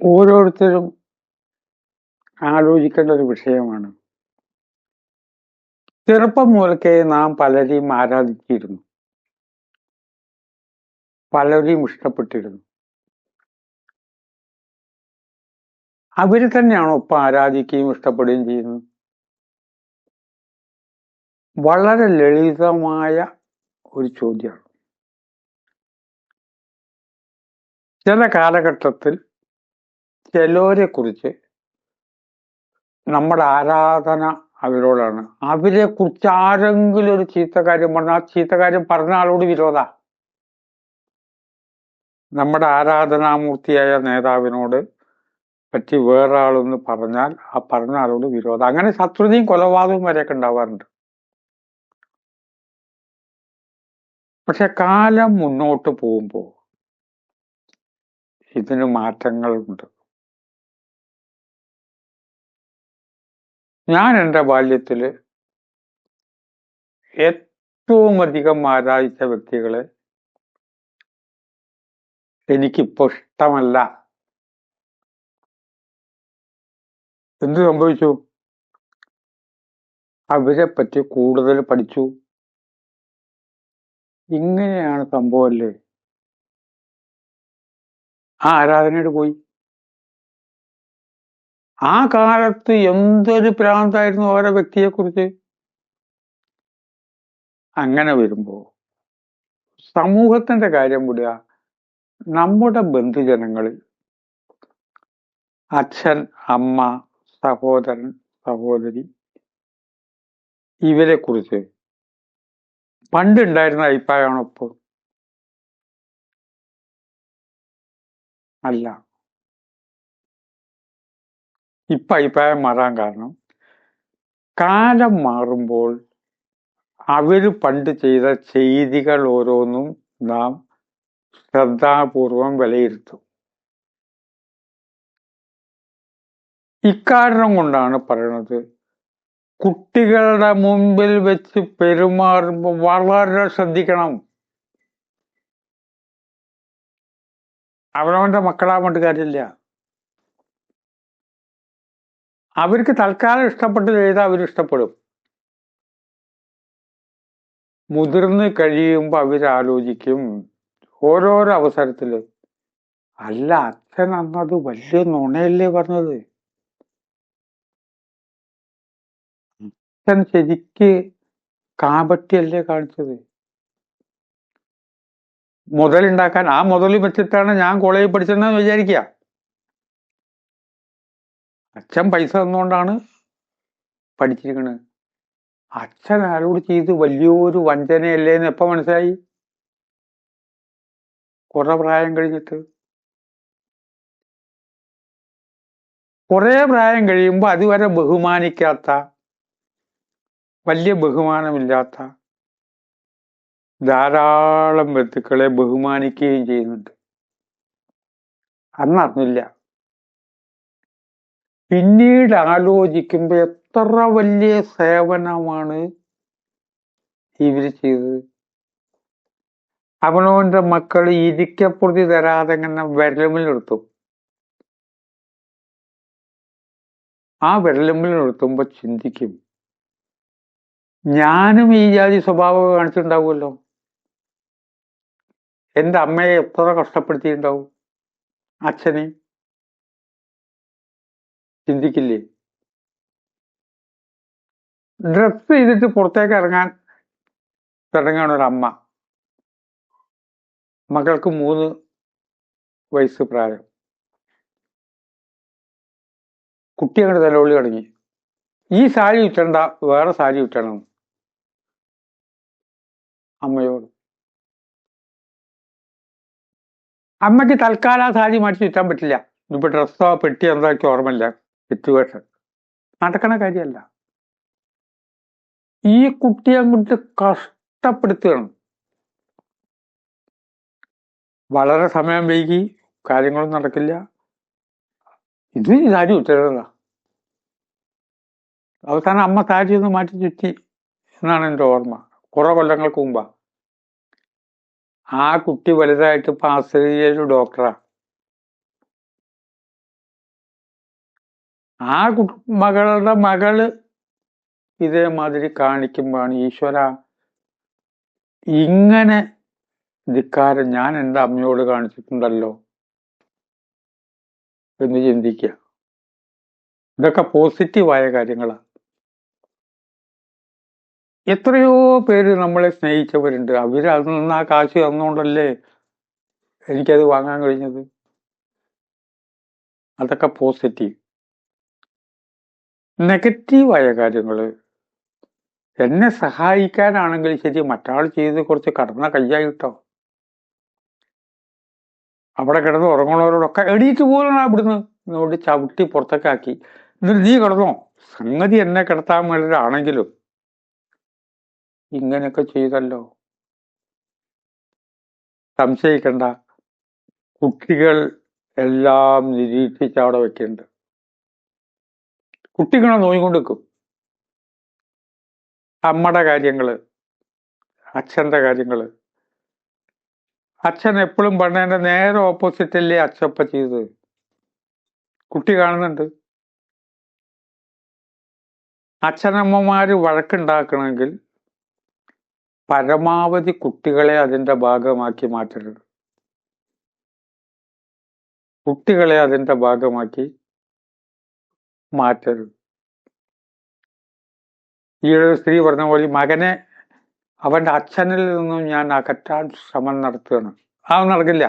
ഓരോരുത്തരും ആലോചിക്കേണ്ട ഒരു വിഷയമാണ്. ചെറുപ്പം മുതൽക്കേ നാം പലരെയും ആരാധിച്ചിരുന്നു, പലരെയും ഇഷ്ടപ്പെട്ടിരുന്നു. അവര് തന്നെയാണോ ഇപ്പൊ ആരാധിക്കുകയും ഇഷ്ടപ്പെടുകയും ചെയ്യുന്നത്? വളരെ ലളിതമായ ഒരു ചോദ്യമാണ്. ചില കാലഘട്ടത്തിൽ ചിലരെ കുറിച്ച് നമ്മുടെ ആരാധന അവരോടാണ്. അവരെ കുറിച്ച് ആരെങ്കിലും ഒരു ചീത്തകാര്യം പറഞ്ഞാൽ ആ ചീത്തകാര്യം പറഞ്ഞ ആളോട് വിരോധ. നമ്മുടെ ആരാധനാമൂർത്തിയായ നേതാവിനോട് പറ്റി വേറെ ആളൊന്ന് പറഞ്ഞാൽ ആ പറഞ്ഞ ആളോട് വിരോധം. അങ്ങനെ ശത്രുതയും കൊലപാതകവും വരെയൊക്കെ ഉണ്ടാവാറുണ്ട്. പക്ഷെ കാലം മുന്നോട്ട് പോകുമ്പോൾ ഇതിന് മാറ്റങ്ങളുണ്ട്. ഞാൻ എൻ്റെ ബാല്യത്തില് ഏറ്റവും അധികം ആരാധിച്ച വ്യക്തികളെ എനിക്കിപ്പോ ഇഷ്ടമല്ല. എന്ത് സംഭവിച്ചു? അവരെ പറ്റി കൂടുതൽ പഠിച്ചു. ഇങ്ങനെയാണ് സംഭവമല്ലേ? ആ ആരാധനയോട് പോയി. ആ കാലത്ത് എന്തൊരു പ്രാന്തായിരുന്നു ഓരോ വ്യക്തിയെക്കുറിച്ച്. അങ്ങനെ വരുമ്പോ സമൂഹത്തിന്റെ കാര്യം വിടുക, നമ്മുടെ ബന്ധുജനങ്ങളിൽ അച്ഛൻ, അമ്മ, സഹോദരൻ, സഹോദരി ഇവരെ കുറിച്ച് പണ്ടുണ്ടായിരുന്ന അഭിപ്രായമാണോ ഇപ്പൊ? അല്ല. ഇപ്പൊ അഭിപ്രായം മാറാൻ കാരണം കാലം മാറുമ്പോൾ അവര് പണ്ട് ചെയ്ത ചെയ്തികൾ ഓരോന്നും നാം ശ്രദ്ധാപൂർവം വിലയിരുത്തും. ഇക്കാരണം കൊണ്ടാണ് പറയുന്നത്, കുട്ടികളുടെ മുമ്പിൽ വെച്ച് പെരുമാറുമ്പോൾ വളരെ ശ്രദ്ധിക്കണം. അവനവന്റെ മക്കളാകൊണ്ട് കാര്യമില്ല. അവർക്ക് തൽക്കാലം ഇഷ്ടപ്പെട്ട് ചെയ്താൽ അവരിഷ്ടപ്പെടും. മുതിർന്ന് കഴിയുമ്പോൾ അവരാലോചിക്കും ഓരോരോ അവസരത്തില്, അല്ല അച്ഛൻ അന്നത് വലിയ നുണയല്ലേ പറഞ്ഞത്, അച്ഛൻ ശരിക്ക് കാപട്യല്ലേ കാണിച്ചത്. മുതലുണ്ടാക്കാൻ ആ മുതൽ വെച്ചിട്ടാണ് ഞാൻ കോളേജിൽ പഠിച്ചതെന്ന് വിചാരിക്കുക. അച്ഛൻ പൈസ തന്നുകൊണ്ടാണ് പഠിച്ചിരിക്കണത്. അച്ഛൻ ആരോട് ചെയ്ത് വലിയൊരു വഞ്ചനയല്ലേ എന്ന് എപ്പോ മനസ്സിലായി? കുറെ പ്രായം കഴിഞ്ഞിട്ട്. കുറെ പ്രായം കഴിയുമ്പോ അതുവരെ ബഹുമാനിക്കാത്ത, വലിയ ബഹുമാനമില്ലാത്ത ധാരാളം ബന്ധുക്കളെ ബഹുമാനിക്കുകയും ചെയ്യുന്നുണ്ട്. അന്ന് അറിഞ്ഞില്ല. പിന്നീട് ആലോചിക്കുമ്പോ എത്ര വലിയ സേവനമാണ് ഇവര് ചെയ്തത്. അവനവന്റെ മക്കൾ ഇരിക്കപ്പുറത്തി തരാതെ ഇങ്ങനെ വിരലുമ്പിൽ നിർത്തും. ആ വിരലുമ്പിൽ നിർത്തുമ്പോ ചിന്തിക്കും, ഞാനും ഈ ജാതി സ്വഭാവം കാണിച്ചിട്ടുണ്ടാവുമല്ലോ. എന്റെ അമ്മയെ എത്ര കഷ്ടപ്പെടുത്തിയിട്ടുണ്ടാവും, അച്ഛനെ. ചിന്തിക്കില്ലേ? ഡ്രസ് ചെയ്തിട്ട് പുറത്തേക്ക് ഇറങ്ങാൻ തുടങ്ങുകയാണ് ഒരമ്മ. മകൾക്ക് 3 വയസ്സ് പ്രായം. കുട്ടി അങ്ങോട്ട് തലോളി തുടങ്ങി, ഈ സാരി ഉറ്റണ്ട, വേറെ സാരി ഉറ്റണം അമ്മയോട്. അമ്മയ്ക്ക് തൽക്കാലം ആ സാരി മാറ്റി ചുറ്റാൻ പറ്റില്ല. ഇപ്പൊ ഡ്രസ്സോ പെട്ടി എന്താക്കി ഓർമ്മയില്ല. സിറ്റുവേഷൻ നടക്കണ കാര്യമല്ല. ഈ കുട്ടിയെ അങ്ങോട്ട് കഷ്ടപ്പെടുത്തുകയാണ്. വളരെ സമയം വൈകി, കാര്യങ്ങളൊന്നും നടക്കില്ല. ഇത് സാരി ഉറ്റരുതാ. അവസാനം അമ്മ സാരി ഒന്ന് മാറ്റി ചുറ്റി എന്നാണ് എൻ്റെ ഓർമ്മ. കുറെ കൊല്ലങ്ങൾക്ക് മുമ്പാ. ആ കുട്ടി വലുതായിട്ട് ഇപ്പൊ ആസ്ട്രേലിയയിൽ ഡോക്ടറാ. ആ മകളുടെ മകള് ഇതേമാതിരി കാണിക്കുമ്പോഴാണ് ഈശ്വര ഇങ്ങനെ ധിക്കാരം ഞാൻ എൻ്റെ അമ്മയോട് കാണിച്ചിട്ടുണ്ടല്ലോ എന്ന് ചിന്തിക്കുക. ഇതൊക്കെ പോസിറ്റീവായ കാര്യങ്ങളാണ്. എത്രയോ പേര് നമ്മളെ സ്നേഹിച്ചവരുണ്ട്. അതിൽ നിന്ന് ആ കാശ് തന്നുകൊണ്ടല്ലേ എനിക്കത് വാങ്ങാൻ കഴിഞ്ഞത്. അതൊക്കെ പോസിറ്റീവ്. നെഗറ്റീവായ കാര്യങ്ങള് എന്നെ സഹായിക്കാനാണെങ്കിൽ ശരി, മറ്റാൾ ചെയ്ത് കുറച്ച് കടന്ന കയ്യായിട്ടോ. അവിടെ കിടന്ന് ഉറങ്ങണവരോടൊക്കെ എണീറ്റ് പോലും ഇവിടുന്ന് എന്നോട് ചവിട്ടി പുറത്തൊക്കെ ആക്കി. എന്നിട്ട് നീ കിടന്നോ, സംഗതി എന്നെ കിടത്താൻ വേണ്ടിയിട്ടാണെങ്കിലും ഇങ്ങനെയൊക്കെ ചെയ്തല്ലോ. സംശയിക്കണ്ട, കുട്ടികൾ എല്ലാം നിരീക്ഷിച്ച് അവിടെ വെക്കുന്നുണ്ട്. കുട്ടികളെ നോയിക്കൊണ്ട് നിൽക്കും. അമ്മയുടെ കാര്യങ്ങള്, അച്ഛൻ്റെ കാര്യങ്ങള്. അച്ഛൻ എപ്പോഴും പണ്ടേന്റെ നേരെ ഓപ്പോസിറ്റ് അല്ലേ അച്ഛപ്പ ചെയ്തത്. കുട്ടി കാണുന്നുണ്ട്. അച്ഛനമ്മമാര് വഴക്കുണ്ടാക്കണമെങ്കിൽ പരമാവധി കുട്ടികളെ അതിന്റെ ഭാഗമാക്കി മാറ്റരുത്. കുട്ടികളെ അതിന്റെ ഭാഗമാക്കി മാറ്റരുത്. ഈ ഒരു സ്ത്രീ പറഞ്ഞ പോലെ മകനെ അവന്റെ അച്ഛനിൽ നിന്നും ഞാൻ അകറ്റാൻ ശ്രമം നടത്തുകയാണ്. അത് നടക്കില്ല.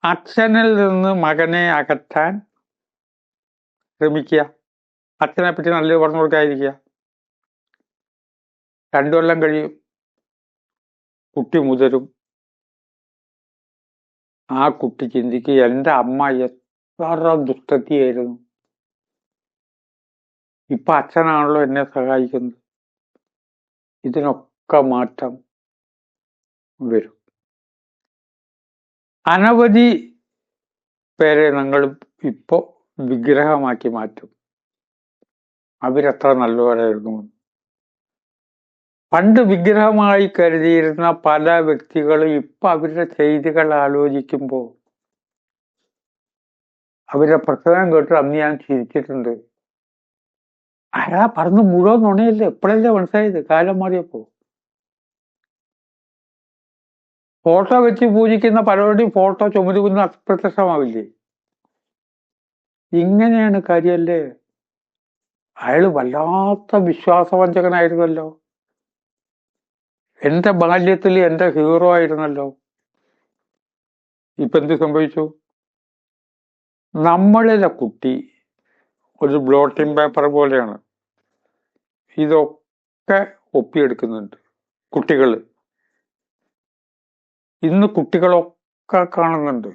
അച്ഛനിൽ നിന്ന് മകനെ അകറ്റാൻ ശ്രമിക്കുക. അച്ഛനെ പറ്റി നല്ലത് പറഞ്ഞു കൊടുക്കാതിരിക്കുക. 2 കൊല്ലം കഴിയും, കുട്ടി മുതിരും. ആ കുട്ടി ചിന്തിക്കുക, എൻ്റെ അമ്മ എത്ര ദുഷ്ടത്തിയായിരുന്നു, ഇപ്പൊ അച്ഛനാണല്ലോ എന്നെ സഹായിക്കുന്നത്. ഇതിനൊക്കെ മാറ്റം വരും. അനവധി പേരെ ഞങ്ങൾ ഇപ്പോ വിഗ്രഹമാക്കി മാറ്റും. അവരെത്ര നല്ലവരായിരുന്നു. പണ്ട് വിഗ്രഹമായി കരുതിയിരുന്ന പല വ്യക്തികളും ഇപ്പൊ അവരുടെ ചെയ്തികൾ ആലോചിക്കുമ്പോൾ, അവരുടെ പ്രസംഗം കേട്ട് അന്ന് ഞാൻ ചിരിച്ചിട്ടുണ്ട്. ആരാ പറഞ്ഞു മുഴുവൻ നുണയല്ലേ, എപ്പോഴല്ലേ മനസ്സിലായത്? കാലം മാറിയപ്പോ. ഫോട്ടോ വെച്ച് പൂജിക്കുന്ന പലരുടെയും ഫോട്ടോ ചുമരുകുന്ന അപ്രത്യക്ഷമാവില്ലേ? ഇങ്ങനെയാണ് കാര്യമല്ലേ? അയാള് വല്ലാത്ത വിശ്വാസവഞ്ചകനായിരുന്നല്ലോ. എന്റെ ബാല്യത്തിൽ എന്റെ ഹീറോ ആയിരുന്നല്ലോ. ഇപ്പൊ എന്ത് സംഭവിച്ചു? നമ്മളിലെ കുട്ടി ഒരു ബ്ലോട്ടിംഗ് പേപ്പർ പോലെയാണ്. ഇതൊക്കെ ഒപ്പിയെടുക്കുന്നുണ്ട് കുട്ടികൾ. ഇന്ന് കുട്ടികളൊക്കെ കാണുന്നുണ്ട്.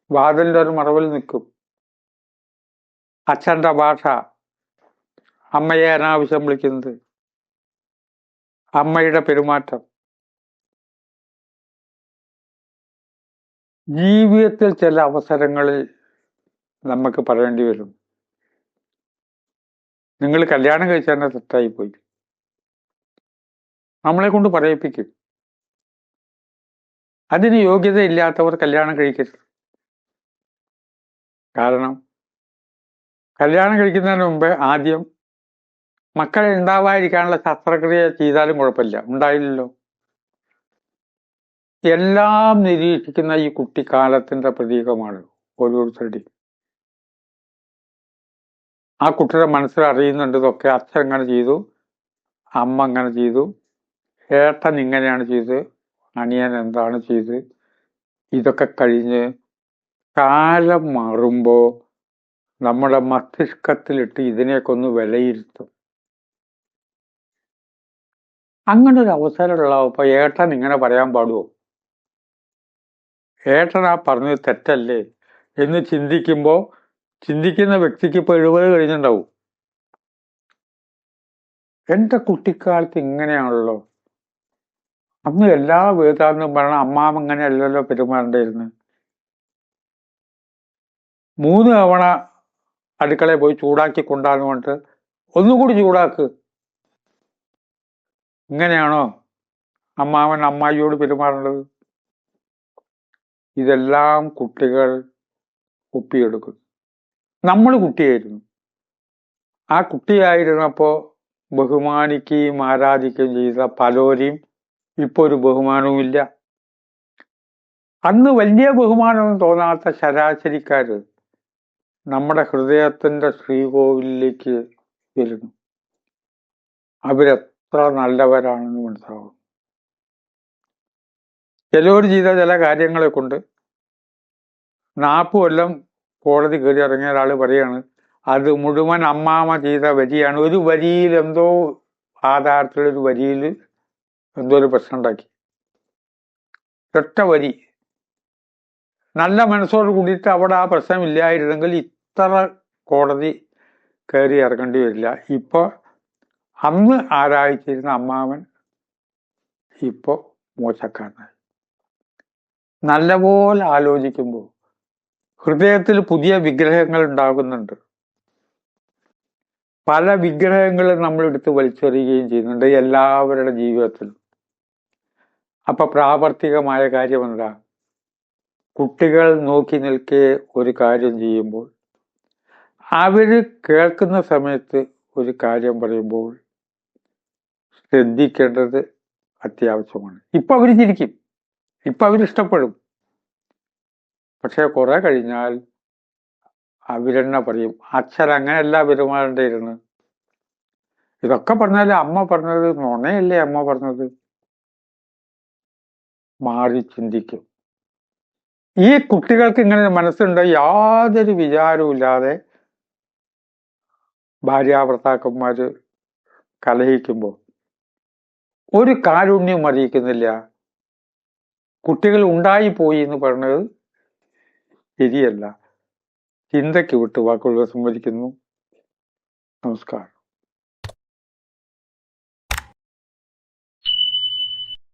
വാതിലിന്റെ ഒരു മറവിൽ നിൽക്കും. അച്ഛന്റെ ഭാഷ, അമ്മയെ അനാവശ്യം വിളിക്കുന്നത്, അമ്മയുടെ പെരുമാറ്റം. ജീവിതത്തിൽ ചില അവസരങ്ങളിൽ നമുക്ക് പറയേണ്ടി വരും, നിങ്ങൾ കല്യാണം കഴിച്ചാൽ തെറ്റായി പോയി. നമ്മളെ കൊണ്ട് പറയിപ്പിക്കും. അതിന് യോഗ്യതയില്ലാത്തവർ കല്യാണം കഴിക്കരുത്. കാരണം കല്യാണം കഴിക്കുന്നതിന് മുമ്പ് ആദ്യം മക്കളെ ഉണ്ടാവാതിരിക്കാനുള്ള ശസ്ത്രക്രിയ ചെയ്താലും കുഴപ്പമില്ല. ഉണ്ടായില്ലല്ലോ. എല്ലാം നിരീക്ഷിക്കുന്ന ഈ കുട്ടിക്കാലത്തിന്റെ പ്രതീകമാണ് ഓരോരുത്തരുടെയും. ആ കുട്ടിയുടെ മനസ്സിൽ അറിയുന്നുണ്ട് ഇതൊക്കെ. അച്ഛൻ അങ്ങനെ ചെയ്തു, അമ്മ അങ്ങനെ ചെയ്തു, ഏട്ടൻ ഇങ്ങനെയാണ് ചെയ്ത്, അനിയൻ എന്താണ് ചെയ്ത്. ഇതൊക്കെ കഴിഞ്ഞ് കാലം മാറുമ്പോ നമ്മുടെ മസ്തിഷ്കത്തിലിട്ട് ഇതിനെയൊക്കെ ഒന്ന് വിലയിരുത്തും. അങ്ങനെ ഒരു അവസരമുള്ളപ്പോ ഏട്ടൻ ഇങ്ങനെ പറയാൻ പാടുമോ? ഏട്ടൻ ആ പറഞ്ഞത് തെറ്റല്ലേ എന്ന് ചിന്തിക്കുന്ന വ്യക്തിക്ക് ഇപ്പൊ 70 കഴിഞ്ഞിട്ടുണ്ടാവും. എന്റെ കുട്ടിക്കാലത്ത് ഇങ്ങനെയാണല്ലോ, അന്ന് എല്ലാ വേദാന്തം പറഞ്ഞ അമ്മാമ ഇങ്ങനെയല്ലല്ലോ പെരുമാറേണ്ടിയിരുന്നു. 3 തവണ അടുക്കളയിൽ പോയി ചൂടാക്കി കൊണ്ടാന്ന് പറഞ്ഞിട്ട് ഒന്നുകൂടി ചൂടാക്ക്. ഇങ്ങനെയാണോ അമ്മാവൻ അമ്മായിയോട് പെരുമാറേണ്ടത്? ഇതെല്ലാം കുട്ടികൾ ഒപ്പിയെടുക്കും. നമ്മൾ കുട്ടിയായിരുന്നു. ആ കുട്ടിയായിരുന്നപ്പോ ബഹുമാനിക്കുകയും ആരാധിക്കുകയും ചെയ്ത പലരെയും ഇപ്പൊ ഒരു ബഹുമാനവുമില്ല. അന്ന് വലിയ ബഹുമാനവും തോന്നാത്ത ശരാശരിക്കാര് നമ്മുടെ ഹൃദയത്തിന്റെ ശ്രീകോവിലേക്ക് വരുന്നു. അവരെത്ര നല്ലവരാണെന്ന് മനസ്സിലാവും. ചിലവർ ചെയ്ത ചില കാര്യങ്ങളെ കൊണ്ട് 40 കൊല്ലം കോടതി കയറി ഇറങ്ങിയ ഒരാൾ പറയാണ് അത് മുഴുവൻ അമ്മാമ ചെയ്ത വരിയാണ്. ഒരു വരിയിൽ എന്തോ ആധാരത്തിലൊരു വരിയിൽ എന്തോ ഒരു പ്രശ്നം ഉണ്ടാക്കി. ഒറ്റ വരി. നല്ല മനസ്സോട് കൂടിയിട്ട് അവിടെ ആ പ്രശ്നം ഇല്ലായിരുന്നെങ്കിൽ ഇത്ര കോടതി കയറി ഇറങ്ങേണ്ടി വരില്ല. ഇപ്പൊ അന്ന് ആരാധിച്ചിരുന്ന അമ്മാവൻ ഇപ്പൊ മോശക്കാരനായി. നല്ലപോലെ ആലോചിക്കുമ്പോൾ ഹൃദയത്തിൽ പുതിയ വിഗ്രഹങ്ങൾ ഉണ്ടാകുന്നുണ്ട്. പല വിഗ്രഹങ്ങളും നമ്മൾ എടുത്ത് വലിച്ചെറിയുകയും ചെയ്യുന്നുണ്ട് എല്ലാവരുടെ ജീവിതത്തിലും. അപ്പൊ പ്രാവർത്തികമായ കാര്യം എന്താ? കുട്ടികൾ നോക്കി നിൽക്കെ ഒരു കാര്യം ചെയ്യുമ്പോൾ അവര് കേൾക്കുന്ന സമയത്ത് ഒരു കാര്യം പറയുമ്പോൾ ശ്രദ്ധിക്കേണ്ടത് അത്യാവശ്യമാണ്. ഇപ്പൊ അവര് ചിരിക്കും, ഇപ്പൊ അവരിഷ്ടപ്പെടും. പക്ഷെ കുറെ കഴിഞ്ഞാൽ അവരെന്നെ പറയും അച്ഛൻ അങ്ങനെയല്ല പെരുമാറേണ്ടിയിരുന്നു. ഇതൊക്കെ പറഞ്ഞാല് അമ്മ പറഞ്ഞത് നുണയല്ലേ അമ്മ പറഞ്ഞത്? മാറി ചിന്തിക്കും. ഈ കുട്ടികൾക്ക് ഇങ്ങനെ മനസ്സുണ്ട്, യാതൊരു വിചാരവും ഇല്ലാതെ ഭാര്യാഭർത്താക്കന്മാര് കലഹിക്കുമ്പോൾ ഒരു കാരുണ്യം അറിയിക്കുന്നില്ല. കുട്ടികൾ ഉണ്ടായിപ്പോയി എന്ന് പറഞ്ഞത് ശരിയല്ല. ചിന്തയ്ക്ക് വിട്ട് വാക്കുകൾ സംവദിക്കുന്നു. നമസ്കാരം.